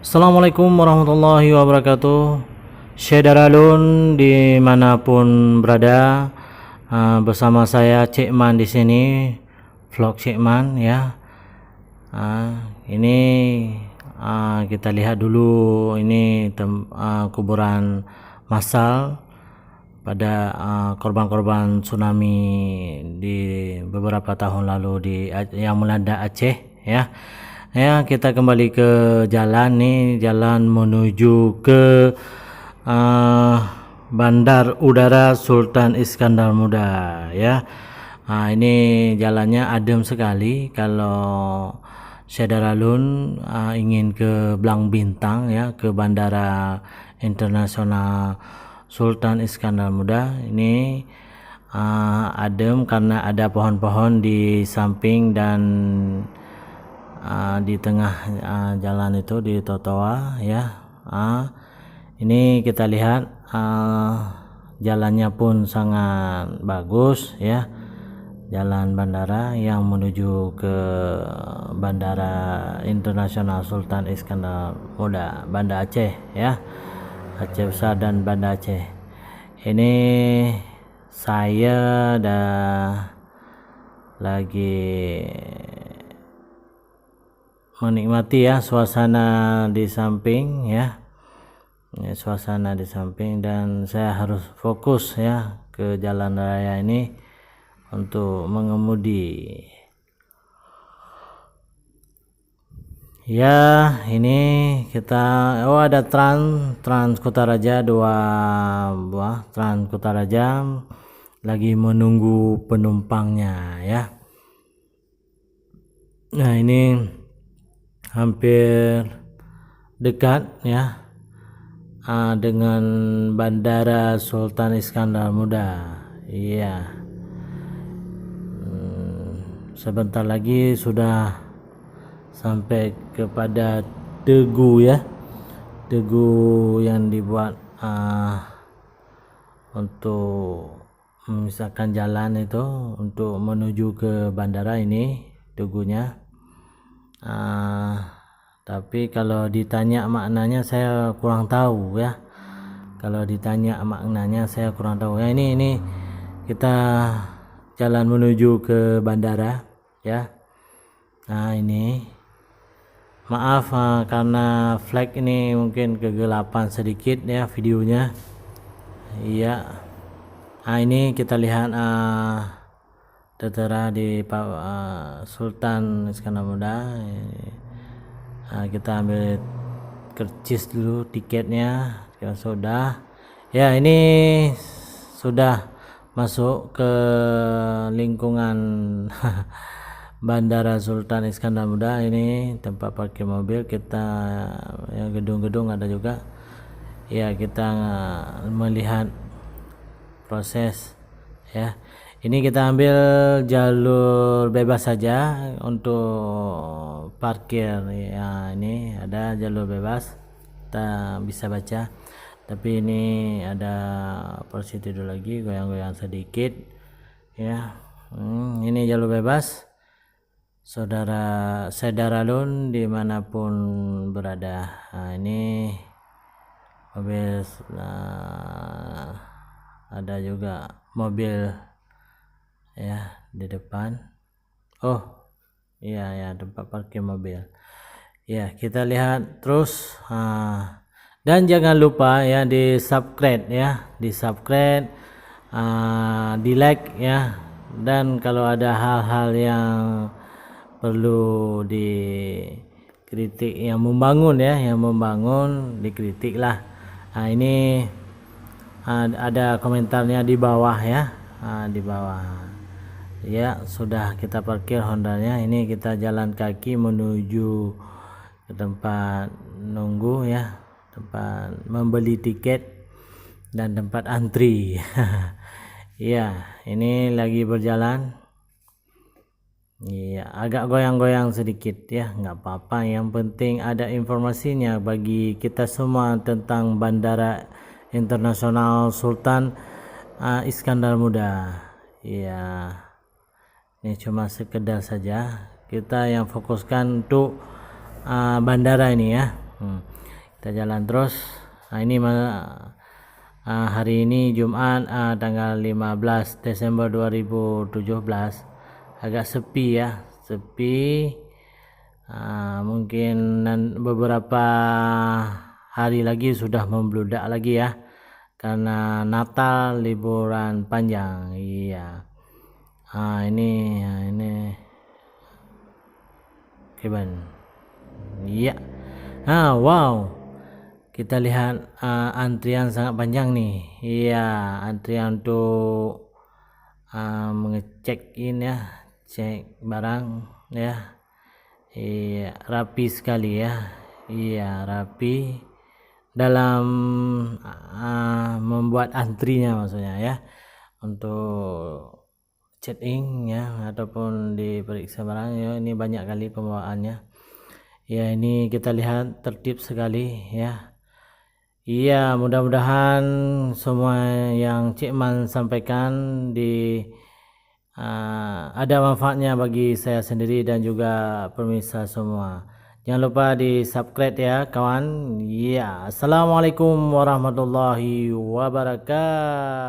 Assalamualaikum warahmatullahi wabarakatuh. Syederalun dimanapun berada, bersama saya Cikman di sini, vlog Cikman ya. Ini kita lihat dulu ini kuburan massal pada korban-korban tsunami di beberapa tahun lalu yang melanda Aceh ya. Ya, kita kembali ke jalan nih, jalan menuju ke Bandar Udara Sultan Iskandar Muda ya. Ini jalannya adem sekali kalau Syederalun ingin ke Blang Bintang ya, ke Bandara Internasional Sultan Iskandar Muda. Ini adem karena ada pohon-pohon di samping dan di tengah jalan itu di trotoar ya. Ini kita lihat jalannya pun sangat bagus ya, jalan bandara yang menuju ke Bandara Internasional Sultan Iskandar Muda, Banda Aceh ya, Aceh Besar dan Banda Aceh. Ini saya lagi menikmati ya suasana di samping ya, suasana di samping, dan saya harus fokus ya ke jalan raya ini untuk mengemudi ya. Ini kita ada Trans Kutaraja, 2 buah Trans Kutaraja lagi menunggu penumpangnya ya. Nah, ini hampir dekat ya dengan Bandara Sultan Iskandar Muda. Iya. Sebentar lagi sudah sampai kepada Tugu ya. Tugu yang dibuat untuk memisahkan jalan itu untuk menuju ke bandara, ini tugunya. Tapi kalau ditanya maknanya saya kurang tahu ya. Kalau ditanya maknanya saya kurang tahu ya. Ini kita jalan menuju ke bandara ya. Nah, ini maaf karena flag ini mungkin kegelapan sedikit ya videonya. Iya. Nah, ini kita lihat tertera di Sultan Iskandar Muda. Kita ambil kercis dulu tiketnya. Kita sudah ya, ini sudah masuk ke lingkungan Bandara Sultan Iskandar Muda. Ini tempat parkir mobil kita ya, gedung-gedung ada juga ya. Kita melihat proses ya. Ini kita ambil jalur bebas saja untuk parkir ya. Ini ada jalur bebas, kita bisa baca, tapi ini ada prosedur lagi, goyang-goyang sedikit ya. Ini jalur bebas, saudara Syederalun dimanapun berada. Nah, ini mobil, ada juga mobil ya di depan. Oh iya ya, tempat parkir mobil ya. Kita lihat terus dan jangan lupa ya di subscribe ya, di subscribe, di like ya, dan kalau ada hal-hal yang perlu dikritik yang membangun ya, yang membangun, dikritik lah. Nah, ini ada komentarnya di bawah ya, di bawah ya. Sudah kita parkir Hondanya. Ini kita jalan kaki menuju ke tempat nunggu ya, tempat membeli tiket dan tempat antri. Ya, ini lagi berjalan. Iya, agak goyang-goyang sedikit ya, nggak apa-apa. Yang penting ada informasinya bagi kita semua tentang Bandara Internasional Sultan Iskandar Muda. Iya, ini cuma sekedar saja kita yang fokuskan untuk bandara ini ya. kita jalan terus. Ini hari ini Jumat tanggal 15 Desember 2017, agak sepi ya, sepi. Mungkin beberapa hari lagi sudah membludak lagi ya, karena Natal, liburan panjang. Iya. Ini Keban. Iya. Wow. Kita lihat antrian sangat panjang nih. Iya, antrian untuk mengecek in ya, cek barang ya. Iya, rapi sekali ya. Iya, rapi dalam membuat antrinya, maksudnya ya, untuk check in ya, ataupun diperiksa barang ya. Ini banyak kali pembawaannya ya. Ini kita lihat tertib sekali ya. Iya, mudah-mudahan semua yang Cik Man sampaikan ada manfaatnya bagi saya sendiri dan juga pemirsa semua. Jangan lupa di subscribe ya kawan. Iya, assalamualaikum warahmatullahi wabarakatuh.